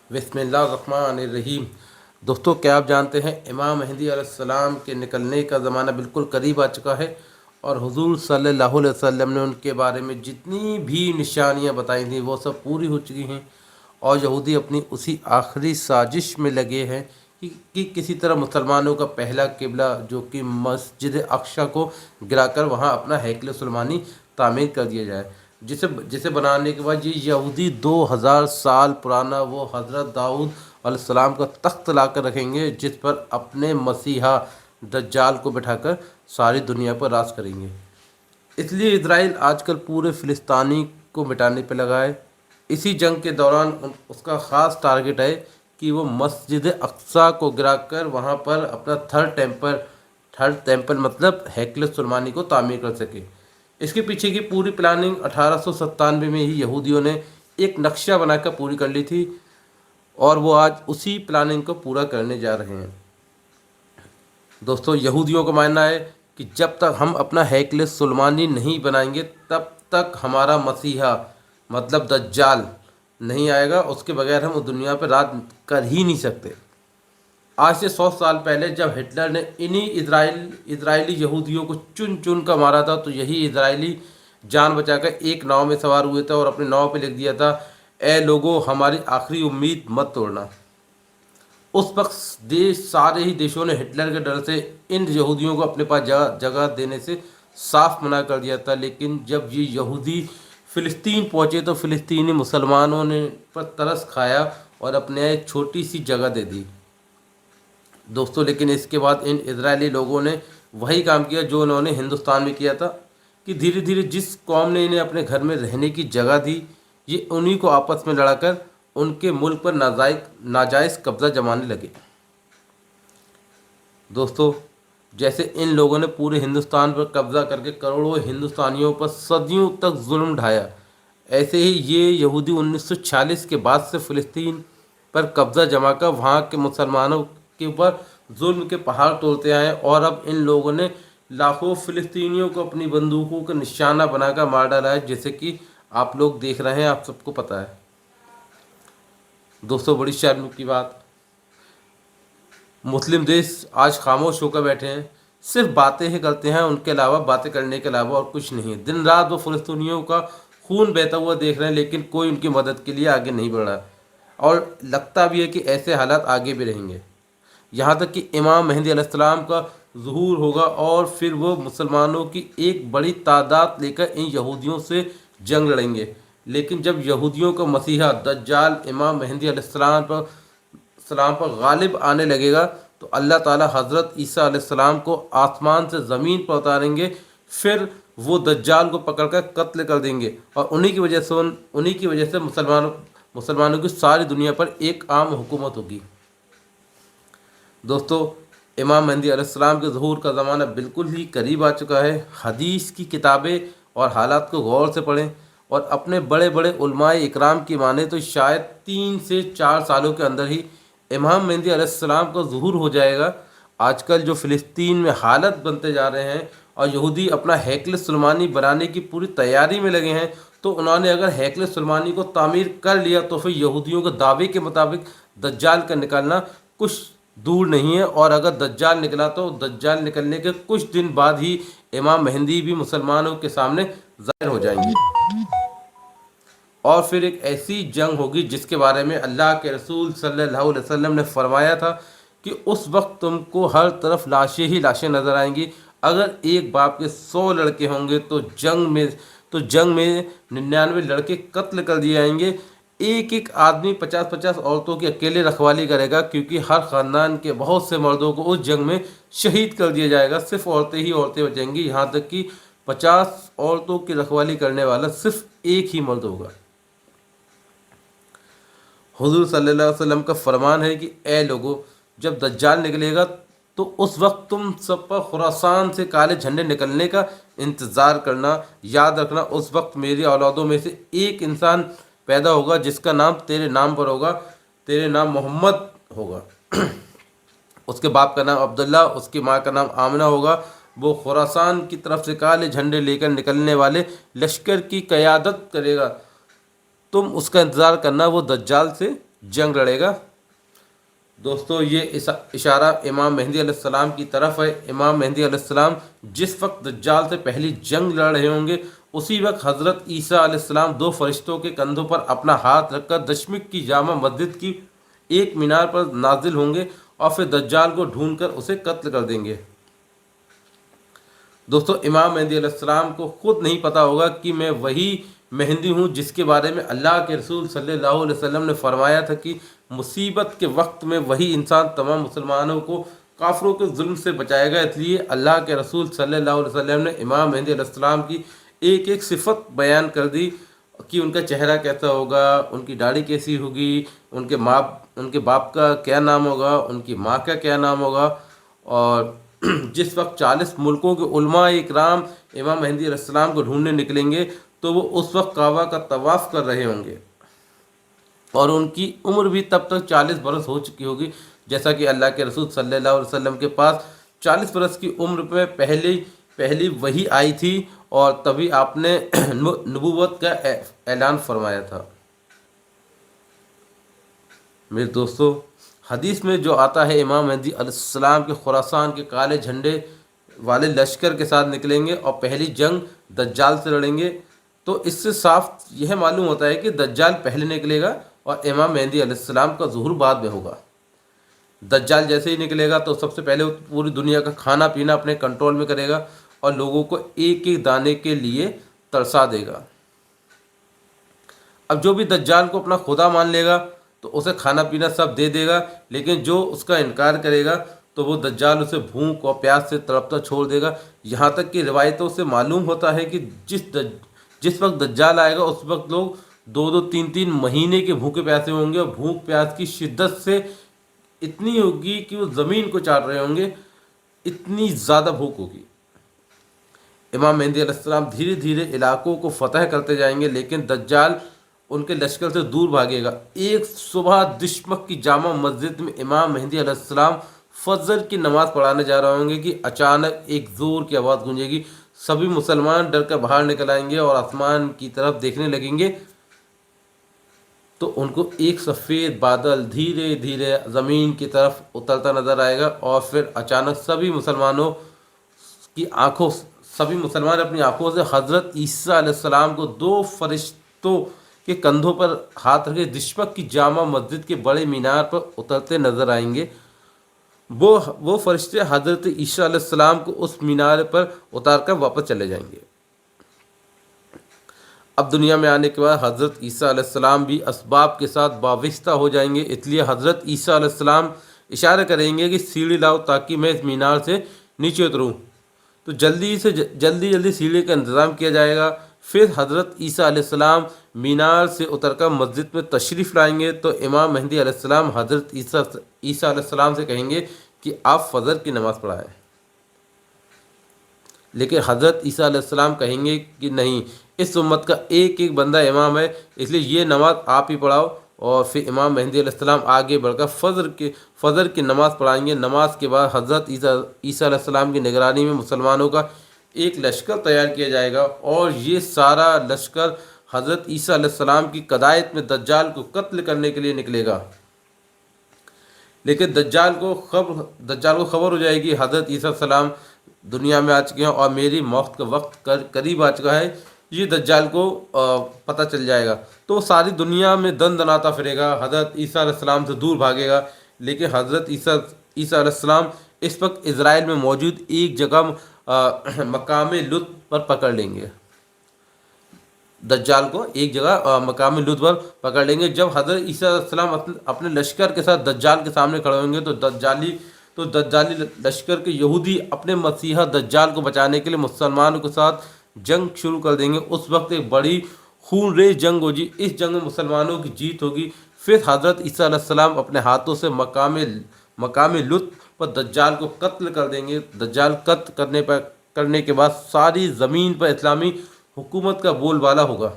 बिस्मिल्लाहिर्रहमानिर्रहीम। दोस्तों, क्या आप जानते हैं इमाम मेहदी अलैहिस्सलाम के निकलने का ज़माना बिल्कुल करीब आ चुका है और हुजूर सल्लल्लाहु अलैहि वसल्लम ने उनके बारे में जितनी भी निशानियां बताई थी वो सब पूरी हो चुकी हैं और यहूदी अपनी उसी आखिरी साजिश में लगे हैं कि किसी तरह मुसलमानों का पहला किबला जो कि मस्जिद अक्सा को गिराकर वहां अपना हैकल सुलेमानी तामीर कर दिया जाए, जिसे जिसे बनाने के बाद ये यहूदी 2000 साल पुराना वो हज़रत दाऊद अलैहिस्सलाम का तख्त ला कर रखेंगे, जिस पर अपने मसीहा दज्जाल को बिठाकर सारी दुनिया पर राज करेंगे। इसलिए इजराइल आजकल पूरे फ़िलिस्तीनी को मिटाने पर लगा है। इसी जंग के दौरान उसका ख़ास टारगेट है कि वो मस्जिद अक्सा को गिराकर वहाँ पर अपना थर्ड टेम्पल मतलब हैकल सुलेमानी को तामीर कर सके। इसके पीछे की पूरी प्लानिंग 1897 में ही यहूदियों ने एक नक्शा बनाकर पूरी कर ली थी और वो आज उसी प्लानिंग को पूरा करने जा रहे हैं। दोस्तों, यहूदियों का मानना है कि जब तक हम अपना हैकल सुलेमानी नहीं बनाएंगे तब तक हमारा मसीहा मतलब दज्जाल नहीं आएगा, उसके बगैर हम दुनिया पर राज कर ही नहीं सकते। आज से 100 साल पहले जब हिटलर ने इन्हीं इजरायली यहूदियों को चुन चुन कर मारा था, तो यही इजरायली जान बचाकर एक नाव में सवार हुए थे और अपने नाव पे लिख दिया था, ए लोगो हमारी आखिरी उम्मीद मत तोड़ना। उस वक्त सारे ही देशों ने हिटलर के डर से इन यहूदियों को अपने पास जगह देने से साफ मना कर दिया था। लेकिन जब ये यहूदी फ़िलिस्तीन पहुँचे तो फ़िलिस्तीनी मुसलमानों ने पर तरस खाया और अपने एक छोटी सी जगह दे दी। दोस्तों, लेकिन इसके बाद इन इजरायली लोगों ने वही काम किया जो उन्होंने हिंदुस्तान में किया था कि धीरे धीरे जिस कौम ने इन्हें अपने घर में रहने की जगह दी, ये उन्हीं को आपस में लड़ाकर उनके मुल्क पर नाजायज़ कब्ज़ा जमाने लगे। दोस्तों, जैसे इन लोगों ने पूरे हिंदुस्तान पर कब्ज़ा करके करोड़ों हिंदुस्तानियों पर सदियों तक जुल्म ढाया, ऐसे ही ये यहूदी 1946 के बाद से फ़िलिस्तीन पर कब्ज़ा जमाकर वहाँ के मुसलमानों के ऊपर जुल्म के पहाड़ तोड़ते आए और अब इन लोगों ने लाखों फ़िलिस्तीनियों को अपनी बंदूकों का निशाना बनाकर मार डाला है, जैसे कि आप लोग देख रहे हैं, आप सबको पता है। दोस्तों, बड़ी शर्म की बात, मुस्लिम देश आज खामोश होकर बैठे हैं, सिर्फ बातें ही करते हैं, उनके अलावा बातें करने के अलावा और कुछ नहीं है। दिन रात वो फ़िलिस्तीनियों का खून बहता हुआ देख रहे हैं, लेकिन कोई उनकी मदद के लिए आगे नहीं बढ़ रहा और लगता भी है कि ऐसे हालात आगे भी रहेंगे, यहाँ तक कि इमाम मेहदी अलैहिस्सलाम का ज़ुहूर होगा और फिर वो मुसलमानों की एक बड़ी तादाद लेकर इन यहूदियों से जंग लड़ेंगे। लेकिन जब यहूदियों का मसीहा दज्जाल इमाम मेहदी अलैहिस्सलाम पर गालिब आने लगेगा तो अल्लाह ताला हज़रत ईसा अलैहिस्सलाम को आसमान से ज़मीन पर उतारेंगे, फिर वो दज्जाल को पकड़कर कत्ल कर देंगे और उन्हीं की वजह से मुसलमानों की सारी दुनिया पर एक आम हुकूमत होगी। दोस्तों, इमाम मेहदी अलैहिस्सलाम के ज़ुहूर का ज़माना बिल्कुल ही करीब आ चुका है। हदीस की किताबें और हालात को गौर से पढ़ें और अपने बड़े बड़े उलमाए इकराम की माने तो शायद 3 से 4 सालों के अंदर ही इमाम मेहदी अलैहिस्सलाम का ज़ुहूर हो जाएगा। आजकल जो फ़िलिस्तीन में हालत बनते जा रहे हैं और यहूदी अपना हैकल सुलेमानी बनाने की पूरी तैयारी में लगे हैं, तो उन्होंने अगर हैकल सुलेमानी को तामीर कर लिया तो फिर यहूदियों के दावे के मुताबिक दज्जाल का निकलना कुछ दूर नहीं है। और अगर दज्जाल निकला तो दज्जाल निकलने के कुछ दिन बाद ही इमाम मेहदी भी मुसलमानों के सामने ज़ाहिर हो जाएंगे और फिर एक ऐसी जंग होगी जिसके बारे में अल्लाह के रसूल सल्लल्लाहु अलैहि वसल्लम ने फरमाया था कि उस वक्त तुमको हर तरफ लाशें ही लाशें नज़र आएंगी। अगर एक बाप के 100 लड़के होंगे तो जंग में 99 लड़के कत्ल कर दिए जाएंगे। एक एक आदमी 50-50 औरतों की अकेले रखवाली करेगा, क्योंकि हर ख़ानदान के बहुत से मर्दों को उस जंग में शहीद कर दिया जाएगा। सिर्फ औरतें ही औरतें बचेंगी, यहाँ तक कि 50 औरतों की रखवाली करने वाला सिर्फ एक ही मर्द होगा। हुजूर सल्लल्लाहु अलैहि वसल्लम का फरमान है कि ए लोगो, जब दज्जाल निकलेगा तो उस वक्त तुम सब पर खुरासान से काले झंडे निकलने का इंतज़ार करना। याद रखना, उस वक्त मेरी औलादों में से एक इंसान पैदा होगा जिसका नाम तेरे नाम पर होगा, तेरे नाम मोहम्मद होगा। उसके बाप का नाम अब्दुल्ला, उसकी माँ का नाम आमिना होगा। वो खुरासान की तरफ से काले झंडे लेकर निकलने वाले लश्कर की क़यादत करेगा। तुम उसका इंतज़ार करना, वो दज्जाल से जंग लड़ेगा। दोस्तों ये इशारा इमाम मेहदी अलैहिस्सलाम की तरफ है। इमाम मेहदी अलैहिस्सलाम जिस वक्त दज्जाल से पहली जंग लड़ रहे होंगे, उसी वक्त हज़रत ईसा अलैहिस्सलाम दो फरिश्तों के कंधों पर अपना हाथ रखकर दशमिक की जामा मस्जिद की एक मीनार पर नाजिल होंगे और फिर दज्जाल को ढूंढकर उसे कत्ल कर देंगे। दोस्तों इमाम मेहदी अलैहिस्सलाम को खुद नहीं पता होगा कि मैं वही मेहदी हूँ जिसके बारे में अल्लाह के रसूल सल्लल्लाहु अलैहि वसल्लम ने फरमाया था कि मुसीबत के वक्त में वही इंसान तमाम मुसलमानों को काफरों के जुल्म से बचाएगा। इसलिए अल्लाह के रसूल सल्लल्लाहु अलैहि वसल्लम ने इमाम मेहदी अलैहिस्सलाम की एक एक सिफत बयान कर दी कि उनका चेहरा कैसा होगा, उनकी दाढ़ी कैसी होगी, उनके बाप का क्या नाम होगा, उनकी माँ का क्या नाम होगा। और जिस वक्त 40 मुल्कों के उलमा इकराम इमाम मेहदी अलैहिस्सलाम को ढूंढने निकलेंगे तो वो उस वक्त काबा का तवाफ़ कर रहे होंगे और उनकी उम्र भी तब तक 40 बरस हो चुकी होगी। जैसा कि अल्लाह के रसूल सल्लल्लाहु अलैहि वसल्लम के पास 40 बरस की उम्र में पहली वही आई थी और तभी आपने नबूवत का ऐलान फरमाया था। मेरे दोस्तों हदीस में जो आता है इमाम मेहदी अलैहिस्सलाम के खुरासान के काले झंडे वाले लश्कर के साथ निकलेंगे और पहली जंग दज्जाल से लड़ेंगे, तो इससे साफ यह मालूम होता है कि दज्जाल पहले निकलेगा और इमाम मेहदी अलैहिस्सलाम का ज़ुहूर बाद में होगा। दज्जाल जैसे ही निकलेगा तो सबसे पहले वो पूरी दुनिया का खाना पीना अपने कंट्रोल में करेगा और लोगों को एक एक दाने के लिए तरसा देगा। अब जो भी दज्जाल को अपना खुदा मान लेगा तो उसे खाना पीना सब दे देगा, लेकिन जो उसका इनकार करेगा तो वो दज्जाल उसे भूख और प्यास से तड़पता छोड़ देगा। यहाँ तक कि रिवायतों से मालूम होता है कि जिस वक्त दज्जाल आएगा उस वक्त लोग 2-2, 3-3 महीने के भूखे प्यासे होंगे और भूख प्यास की शिद्दत से इतनी होगी कि वो ज़मीन को चाट रहे होंगे, इतनी ज़्यादा भूख होगी। इमाम मेहदी अलैहिस्सलाम धीरे धीरे इलाकों को फतह करते जाएंगे, लेकिन दज्जाल उनके लश्कर से दूर भागेगा। एक सुबह दिशमक की जामा मस्जिद में इमाम मेहदी अलैहिस्सलाम फजर की नमाज़ पढ़ाने जा रहे होंगे कि अचानक एक ज़ोर की आवाज़ गूंजेगी। सभी मुसलमान डर कर बाहर निकल आएंगे और आसमान की तरफ देखने लगेंगे तो उनको एक सफ़ेद बादल धीरे धीरे ज़मीन की तरफ उतरता नज़र आएगा और फिर अचानक सभी मुसलमान अपनी आंखों से हज़रत ईसा अलैहिस्सलाम को दो फरिश्तों के कंधों पर हाथ रखे दिशमक की जामा मस्जिद के बड़े मीनार पर उतरते नज़र आएंगे। वो फरिश्ते हज़रत ईसा अलैहिस्सलाम को उस मीनार पर उतार कर वापस चले जाएंगे। अब दुनिया में आने के बाद हज़रत ईसा अलैहिस्सलाम भी असबाब के साथ वाबस्ता हो जाएंगे, इसलिए हज़रत ईसा अलैहिस्सलाम इशारा करेंगे कि सीढ़ी लाओ ताकि मैं इस मीनार से नीचे उतरूँ। तो जल्दी सीढ़ी का इंतज़ाम किया जाएगा। फिर हज़रत ईसा अलैहिस्सलाम मीनार से उतरकर मस्जिद में तशरीफ़ लाएंगे तो इमाम मेहदी अलैहिस्सलाम हज़रत ईसा अलैहिस्सलाम से कहेंगे कि आप फजर की नमाज़ पढ़ाएं, लेकिन हज़रत ईसा अलैहिस्सलाम कहेंगे कि नहीं, इस उम्मत का एक एक बंदा इमाम है, इसलिए ये नमाज़ आप ही पढ़ाओ। और फिर इमाम मेहदी अलैहिस्सलाम आगे बढ़कर फ़जर की नमाज़ पढ़ाएंगे। नमाज के बाद हज़रत ईसा अलैहिस्सलाम की निगरानी में मुसलमानों का एक लश्कर तैयार किया जाएगा और ये सारा लश्कर हज़रत ईसा अलैहिस्सलाम की क़यादत में दज्जाल को कत्ल करने के लिए निकलेगा। लेकिन दज्जाल को खबर हो जाएगी हज़रत ईसा अलैहिस्सलाम दुनिया में आ चुके हैं और मेरी मौत का वक्त करीब आ चुका है, ये दज्जाल को पता चल जाएगा तो सारी दुनिया में दनाता फिरेगा, हज़रत ईसा अलैहिस्सलाम से दूर भागेगा। लेकिन हज़रत ईसा अलैहिस्सलाम इस वक्त इज़राइल में मौजूद एक जगह मकाम लुत्फ़ पर पकड़ लेंगे। दज्जाल को एक जगह मकाम लुत्फ़ पर पकड़ लेंगे। जब हज़रत ईसा अलैहिस्सलाम अपने लश्कर के साथ दज्जाल के सामने खड़े होंगे तो दज्जाली लश्कर के यहूदी अपने मसीहा दज्जाल को बचाने के लिए मुसलमानों के साथ जंग शुरू कर देंगे। उस वक्त एक बड़ी खूनरेज़ जंग होगी। इस जंग में मुसलमानों की जीत होगी। फिर हज़रत ईसा अलैहिस्सलाम अपने हाथों से मकाम लुत्फ़ पर दज्जाल को कत्ल कर देंगे। दज्जाल कत्ल करने के बाद सारी ज़मीन पर इस्लामी हुकूमत का बोलबाला होगा।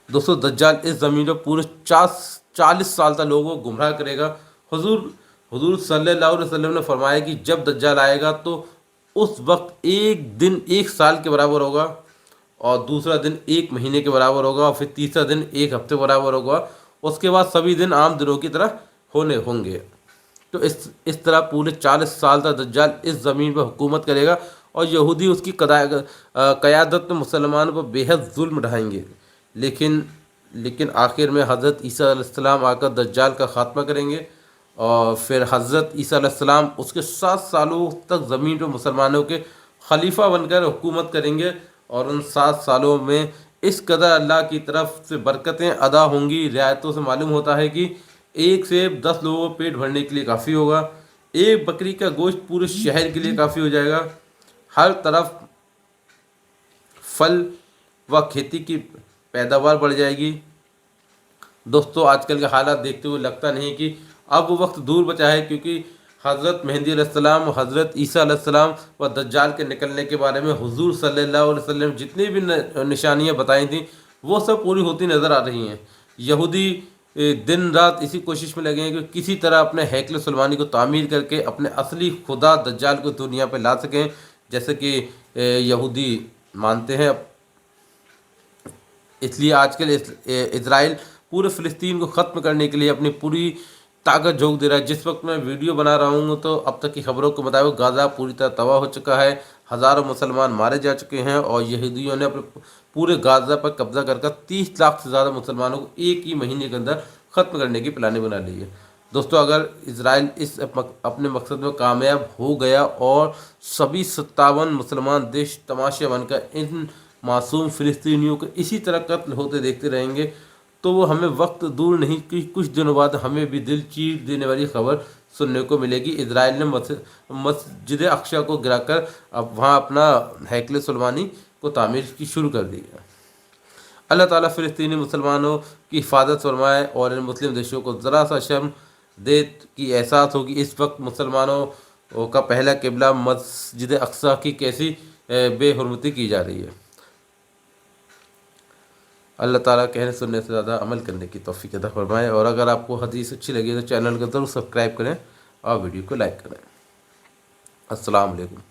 दोस्तों दज्जाल इस ज़मीन पर पूरे 40 साल तक लोगों को गुमराह करेगा। हुजूर सल्लल्लाहु अलैहि वसल्लम ने फरमाया कि जब दज्जाल आएगा तो उस वक्त एक दिन 1 साल के बराबर होगा और दूसरा दिन 1 महीने के बराबर होगा और फिर तीसरा दिन 1 हफ्ते बराबर होगा उसके बाद सभी दिन आम दिनों की तरह होने होंगे। तो इस तरह पूरे 40 साल तक दज्जाल इस ज़मीन पर हुकूमत करेगा और यहूदी उसकी क़यादत में मुसलमानों पर बेहद जुल्म ढाएंगे। लेकिन आखिर में हज़रत ईसा अलैहिस्सलाम आकर दज्जाल का ख़ात्मा करेंगे और फिर हज़रत ईसा अलैहिस्सलाम उसके 7 सालों तक ज़मीन पर मुसलमानों के खलीफा बनकर हुकूमत करेंगे। और उन 7 सालों में इस कदर अल्लाह की तरफ से बरकतें अदा होंगी। रियायतों से मालूम होता है कि 1 से 10 लोगों को पेट भरने के लिए काफ़ी होगा। एक बकरी का गोश्त पूरे शहर के लिए काफ़ी हो जाएगा। हर तरफ फल व खेती की पैदावार बढ़ जाएगी। दोस्तों, आजकल के हालात देखते हुए लगता नहीं कि अब वो वक्त दूर बचा है, क्योंकि हज़रत मेहदी अलैहिस्सलाम, हज़रत ईसा अलैहिस्सलाम व दज्जाल के निकलने के बारे में हुज़ूर सल्लल्लाहु अलैहि वसल्लम जितनी भी निशानियाँ बताई थी वो सब पूरी होती नज़र आ रही हैं। यहूदी दिन रात इसी कोशिश में लगे हैं कि किसी तरह अपने हैकल सुलेमानी को तामीर करके अपने असली खुदा दज्जाल को दुनिया पर ला सकें, जैसे कि यहूदी मानते हैं। इसलिए आजकल इज़राइल पूरे फ़िलिस्तीन को ख़त्म करने के लिए अपनी पूरी ताकत झोंक दे रहा है। जिस वक्त मैं वीडियो बना रहा हूँ तो अब तक की खबरों के मुताबिक गाज़ा पूरी तरह तबाह हो चुका है, हज़ारों मुसलमान मारे जा चुके हैं और यहूदियों ने अपने पूरे गाज़ा पर कब्ज़ा कर 30 लाख से ज़्यादा मुसलमानों को एक ही महीने के अंदर ख़त्म करने की प्लानिंग बना ली है। दोस्तों, अगर इज़राइल इस अपने मकसद में कामयाब हो गया और सभी 57 मुसलमान देश तमाशा बनकर इन मासूम फ़िलिस्तीनियों को इसी तरह कत्ल होते देखते रहेंगे, तो वो हमें वक्त दूर नहीं कि कुछ दिनों बाद हमें भी दिल चीर देने वाली खबर सुनने को मिलेगी। इज़राइल ने मस्जिद अक्सा को गिराकर अब वहाँ अपना हैकल सुलेमानी को तामीर की शुरू कर दी है। अल्लाह ताला फ़िलिस्तीनी मुसलमानों की हिफाजत फरमाए और इन मुस्लिम देशों को ज़रा सा शर्म दे कि एहसास हो कि इस वक्त मुसलमानों का पहला क़िबला मस्जिद अक्सा की कैसी बेहुरमती की जा रही है। अल्लाह ताला कहने सुनने से ज़्यादा अमल करने की तौफीक अता फरमाए। और अगर आपको हदीस अच्छी लगी तो चैनल को ज़रूर सब्सक्राइब करें और वीडियो को लाइक करें। अस्सलाम वालेकुम।